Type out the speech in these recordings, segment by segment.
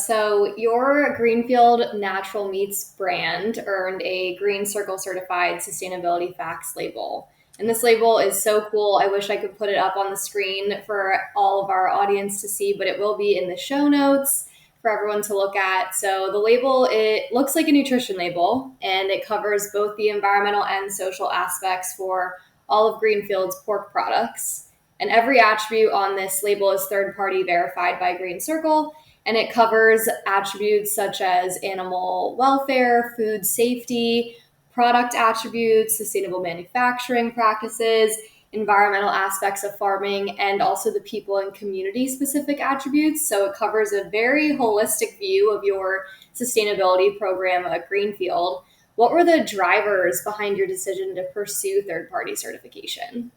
So your Greenfield Natural Meats brand earned a GreenCircle certified sustainability facts label. And this label is so cool. I wish I could put it up on the screen for all of our audience to see, but it will be in the show notes for everyone to look at. So the label, it looks like a nutrition label, and it covers both the environmental and social aspects for all of Greenfield's pork products. And every attribute on this label is third-party verified by GreenCircle, and it covers attributes such as animal welfare, food safety, product attributes, sustainable manufacturing practices, environmental aspects of farming, and also the people and community specific attributes. So it covers a very holistic view of your sustainability program at Greenfield. What were the drivers behind your decision to pursue third-party certification?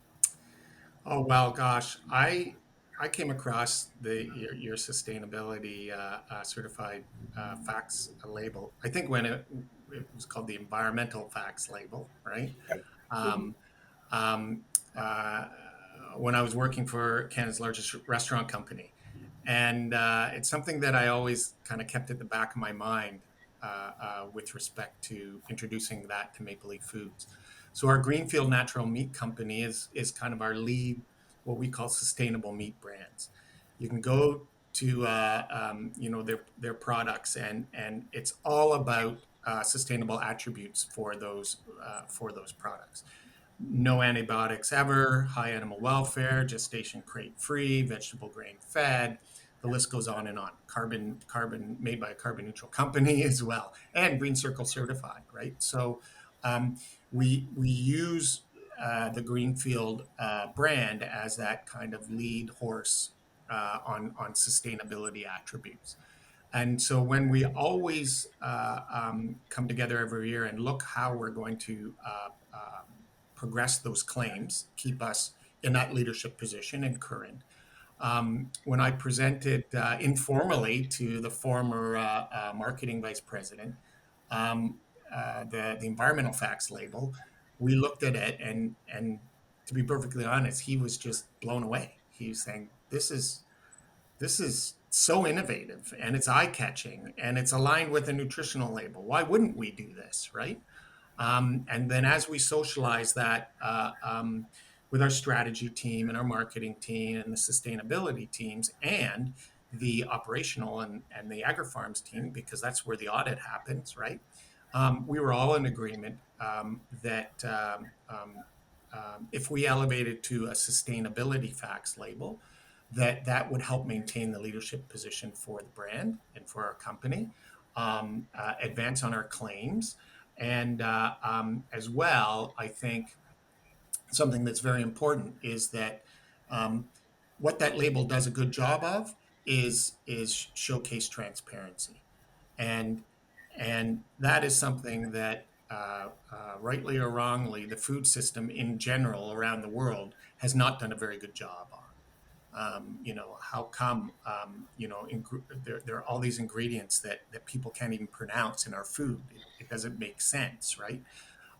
Oh well, gosh, I came across your sustainability certified facts label. I think when it was called the environmental facts label, right? Um, um, uh, when I was working for Canada's largest restaurant company, and it's something that I always kind of kept at the back of my mind with respect to introducing that to Maple Leaf Foods. So our Greenfield Natural Meat Company is kind of our lead, what we call sustainable meat brands. You can go to their products, and it's all about sustainable attributes for those products. No antibiotics ever, high animal welfare, gestation crate free, vegetable grain fed. The list goes on and on. Carbon made by a carbon neutral company as well, and GreenCircle certified, right? So um, we use the Greenfield brand as that kind of lead horse on sustainability attributes. And so when we always come together every year and look how we're going to progress those claims, keep us in that leadership position and current. When I presented informally to the former marketing vice president the environmental facts label, we looked at it, and to be perfectly honest, he was just blown away. He was saying, this is so innovative, and it's eye catching, and it's aligned with a nutritional label. Why wouldn't we do this, right? And then as we socialize that with our strategy team and our marketing team and the sustainability teams and the operational and the agri-farms team, because that's where the audit happens, right? We were all in agreement that if we elevated to a sustainability facts label, that would help maintain the leadership position for the brand and for our company, advance on our claims, and as well, I think something that's very important is that um, what that label does a good job of is showcase transparency, and and that is something that rightly or wrongly, the food system in general around the world has not done a very good job on. How come, there are all these ingredients that people can't even pronounce in our food? It doesn't make sense, right?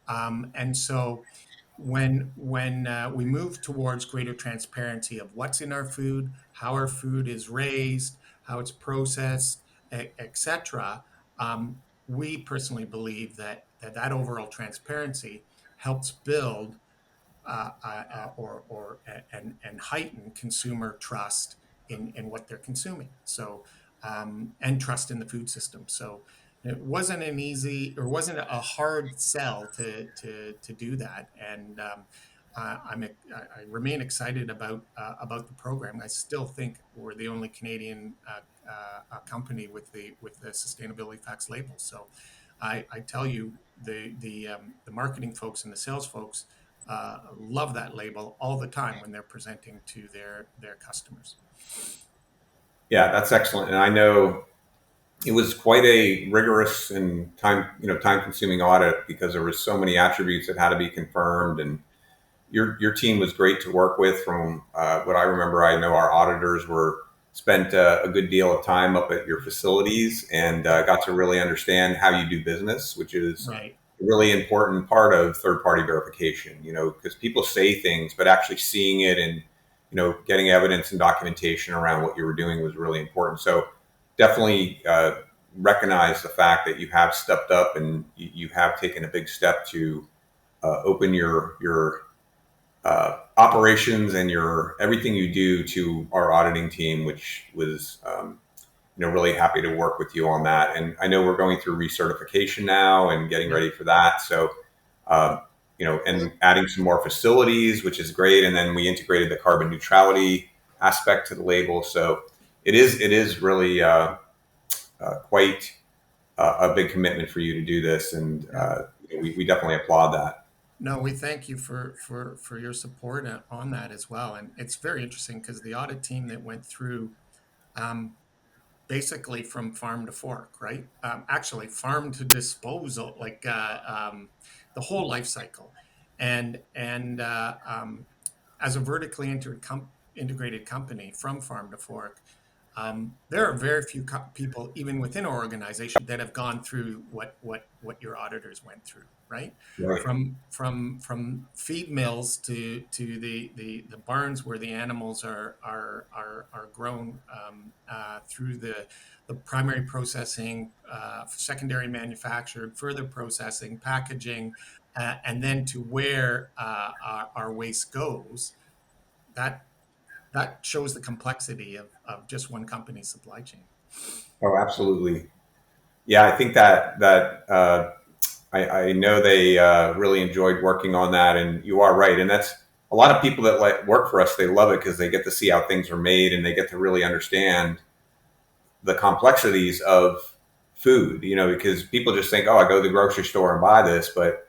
And so when we move towards greater transparency of what's in our food, how our food is raised, how it's processed, etc., we personally believe that overall transparency helps build or and heighten consumer trust in what they're consuming. So and trust in the food system. So it wasn't an easy or wasn't a hard sell to do that. And I remain excited about the program. I still think we're the only Canadian company with the sustainability facts label. So I tell you, the marketing folks and the sales folks love that label all the time when they're presenting to their customers. Yeah, that's excellent. And I know it was quite a rigorous and time consuming audit because there were so many attributes that had to be confirmed. And your team was great to work with. From what I remember, I know our auditors were spent a good deal of time up at your facilities and got to really understand how you do business, which is Right. a really important part of third party verification. Because people say things, but actually seeing it and getting evidence and documentation around what you were doing was really important. So definitely recognize the fact that you have stepped up and you have taken a big step to open your operations and your everything you do to our auditing team, which was really happy to work with you on that. And I know we're going through recertification now and getting ready for that. So and adding some more facilities, which is great. And then we integrated the carbon neutrality aspect to the label. So it is really quite a big commitment for you to do this, and we definitely applaud that. No, we thank you for your support on that as well. And it's very interesting because the audit team that went through um, basically from farm to fork, right? Actually, farm to disposal, like the whole life cycle, and as a vertically integrated company from farm to fork. There are very few people, even within our organization, that have gone through what your auditors went through, right? Right. From feed mills to the barns where the animals are grown, through the primary processing, secondary manufactured, further processing, packaging, and then to where our waste goes. That that shows the complexity of just one company's supply chain. Oh, absolutely. Yeah, I think that I know they really enjoyed working on that, and you are right. And that's a lot of people that work for us. They love it because they get to see how things are made, and they get to really understand the complexities of food. Because people just think, oh, I go to the grocery store and buy this, but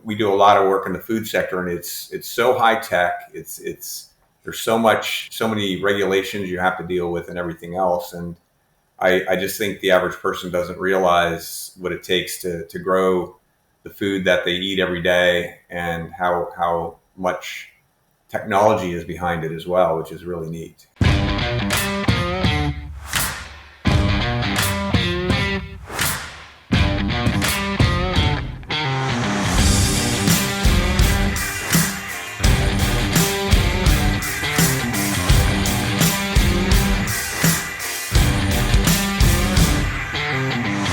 we do a lot of work in the food sector, and it's so high tech. It's there's so many regulations you have to deal with and everything else, and I just think the average person doesn't realize what it takes to grow the food that they eat every day, and how much technology is behind it as well, which is really neat.